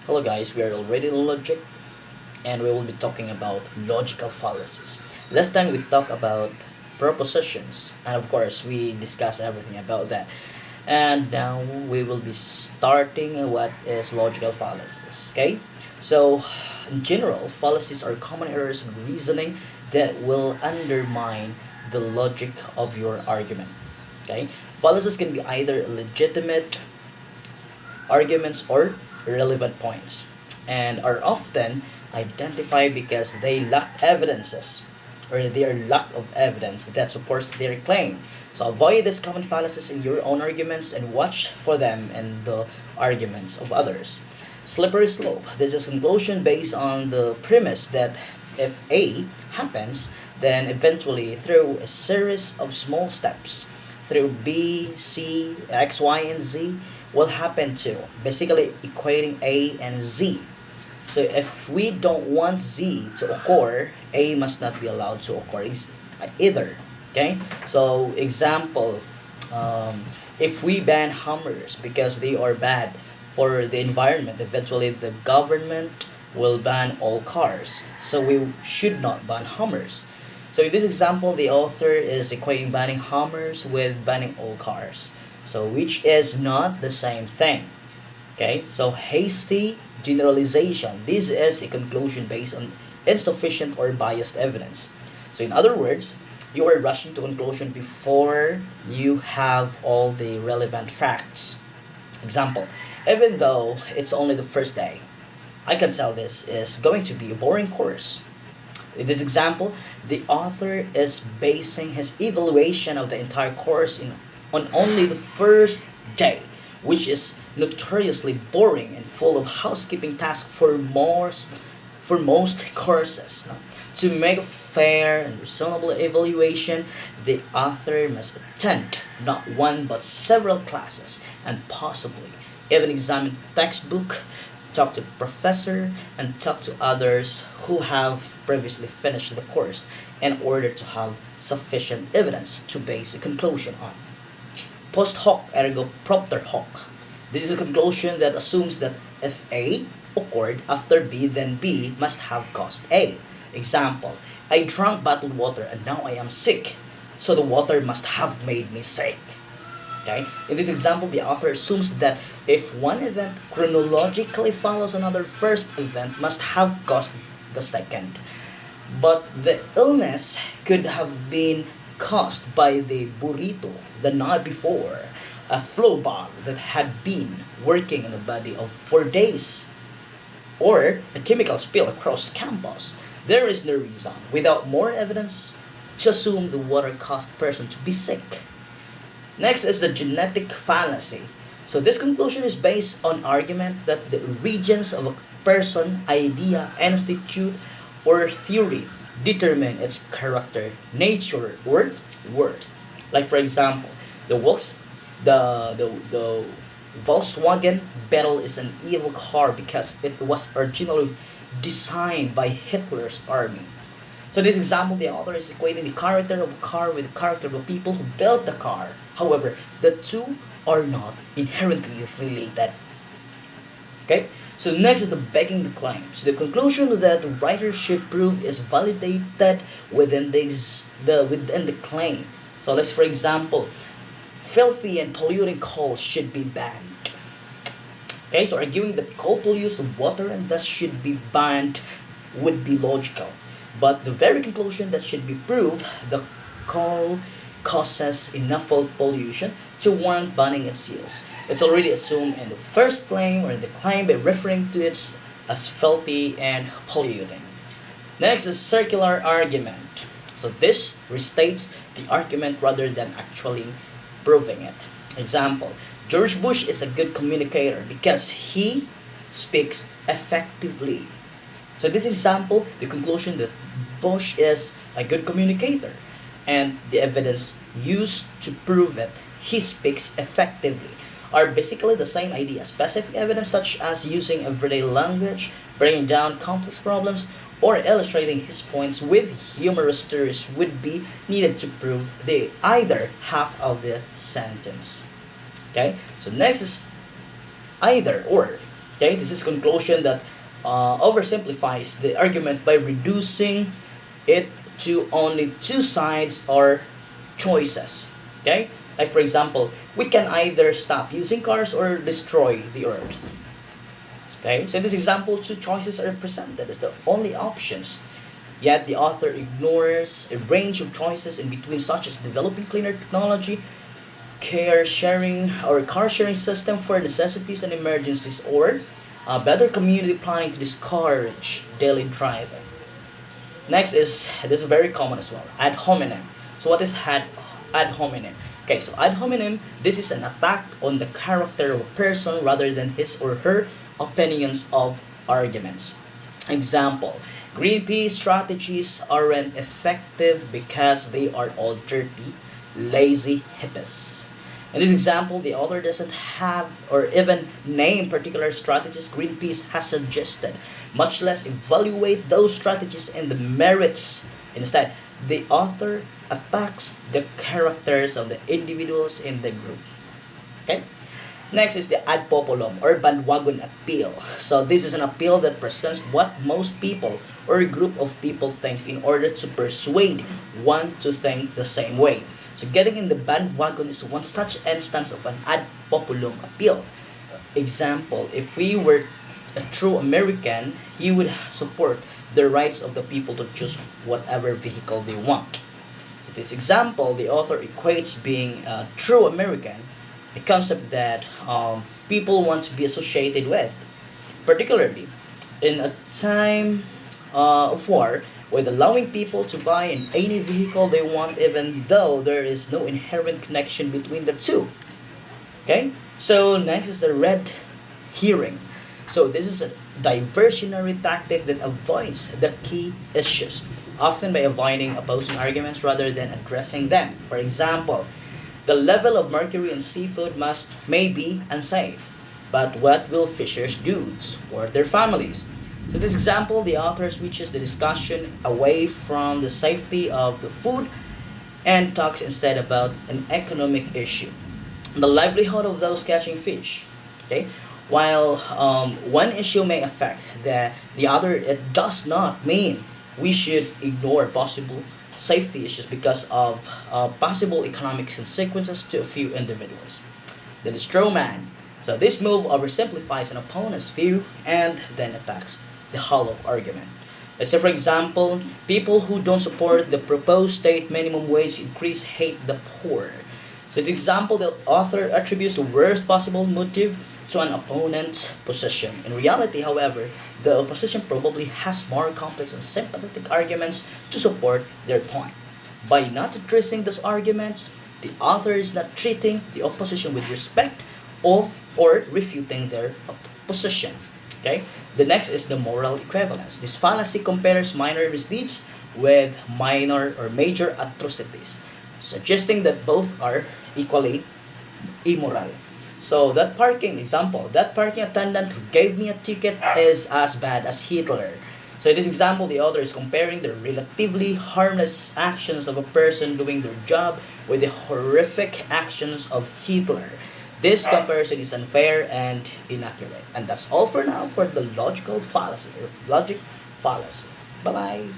Hello guys, we are already in logic and we will be talking about logical fallacies. Last time we talked about propositions and of course we discussed everything about that. And now we will be starting what is logical fallacies. Okay? So in general, fallacies are common errors in reasoning that will undermine the logic of your argument. Okay? Fallacies can be either legitimate arguments or irrelevant points, and are often identified because they lack evidences or their lack of evidence that supports their claim. So avoid these common fallacies in your own arguments and watch for them in the arguments of others. Slippery slope. This is conclusion based on the premise that if A happens, then eventually through a series of small steps, through B, C, X, Y, and Z will happen too. Basically equating A and Z. So if we don't want Z to occur, A must not be allowed to occur either. Okay? So example, if we ban hammers because they are bad for the environment, eventually the government will ban all cars. So we should not ban hammers. So in this example, the author is equating banning hammers with banning all cars. So which is not the same thing. Okay, so hasty generalization. This is a conclusion based on insufficient or biased evidence. So in other words, you are rushing to conclusion before you have all the relevant facts. Example, even though it's only the first day, I can tell this is going to be a boring course. In this example, the author is basing his evaluation of the entire course on only the first day, which is notoriously boring and full of housekeeping tasks for most courses. No? To make a fair and reasonable evaluation, the author must attend not one but several classes and possibly even examine the textbook, talk to the professor, and talk to others who have previously finished the course in order to have sufficient evidence to base a conclusion on. Post hoc ergo propter hoc. This is a conclusion that assumes that if A occurred after B, then B must have caused A. Example, I drank bottled water and now I am sick, so the water must have made me sick. Okay? In this example, the author assumes that if one event chronologically follows another, first event must have caused the second. But the illness could have been caused by the burrito the night before, a flu bug that had been working in the body of 4 days, or a chemical spill across campus. There is no reason, without more evidence, to assume the water caused person to be sick. Next is the genetic fallacy. So this conclusion is based on argument that the origins of a person, idea, institute, or theory determine its character, nature, or worth. Like for example, the Volks, the Volkswagen Beetle is an evil car because it was originally designed by Hitler's army. So in this example, the author is equating the character of a car with the character of the people who built the car. However, the two are not inherently related. Okay? So next is the begging the claim. So the conclusion that the writer should prove is validated within the claim. So let's for example, filthy and polluting coal should be banned. Okay, so arguing that coal pollutes the water and thus should be banned would be logical. But the very conclusion that should be proved, the coal causes enough pollution to warrant banning its use. It's already assumed in the first claim or in the claim by referring to it as filthy and polluting. Next is circular argument. So this restates the argument rather than actually proving it. Example, George Bush is a good communicator because he speaks effectively. So this example, the conclusion that Bush is a good communicator and the evidence used to prove it, he speaks effectively, are basically the same idea. Specific evidence such as using everyday language, breaking down complex problems, or illustrating his points with humorous stories would be needed to prove the either half of the sentence. Okay, so next is either or. Okay, this is conclusion that oversimplifies the argument by reducing it to only two sides or choices. Okay, like for example, we can either stop using cars or destroy the earth. Okay, so in this example, two choices are presented as the only options. Yet the author ignores a range of choices in between, such as developing cleaner technology, care sharing or car sharing system for necessities and emergencies, or better community planning to discourage daily driving. Next is, this is very common as well, ad hominem. So what is ad hominem? Okay, so ad hominem, this is an attack on the character of a person rather than his or her opinions of arguments. Example, Greenpeace strategies aren't effective because they are all dirty, lazy hippies. In this example, the author doesn't have or even name particular strategies Greenpeace has suggested, much less evaluate those strategies and the merits. Instead, the author attacks the characters of the individuals in the group. Okay? Next is the ad populum or bandwagon appeal. So this is an appeal that presents what most people or a group of people think in order to persuade one to think the same way. So getting in the bandwagon is one such instance of an ad populum appeal. Example, if we were a true American, he would support the rights of the people to choose whatever vehicle they want. So this example, the author equates being a true American, a concept that people want to be associated with, particularly in a time of war, with allowing people to buy in any vehicle they want, even though there is no inherent connection between the two. Okay, so next is the red herring. So this is a diversionary tactic that avoids the key issues, often by avoiding opposing arguments rather than addressing them. For example, the level of mercury in seafood may be unsafe, but what will fishers do to support their families? So this example, the author switches the discussion away from the safety of the food and talks instead about an economic issue, the livelihood of those catching fish. Okay, while one issue may affect the other, it does not mean we should ignore possible safety issues because of possible economic consequences to a few individuals. The straw man. So this move oversimplifies an opponent's view and then attacks the hollow argument. Let's say, for example, people who don't support the proposed state minimum wage increase hate the poor. So, the example, the author attributes the worst possible motive to an opponent's position. In reality, however, the opposition probably has more complex and sympathetic arguments to support their point. By not addressing those arguments, the author is not treating the opposition with respect of or refuting their position. Okay? The next is the moral equivalence. This fallacy compares minor misdeeds with minor or major atrocities, suggesting that both are equally immoral. So that parking example, that parking attendant who gave me a ticket is as bad as Hitler. So in this example, the author is comparing the relatively harmless actions of a person doing their job with the horrific actions of Hitler. This comparison is unfair and inaccurate. And that's all for now for the logical fallacy or logic fallacy. Bye bye.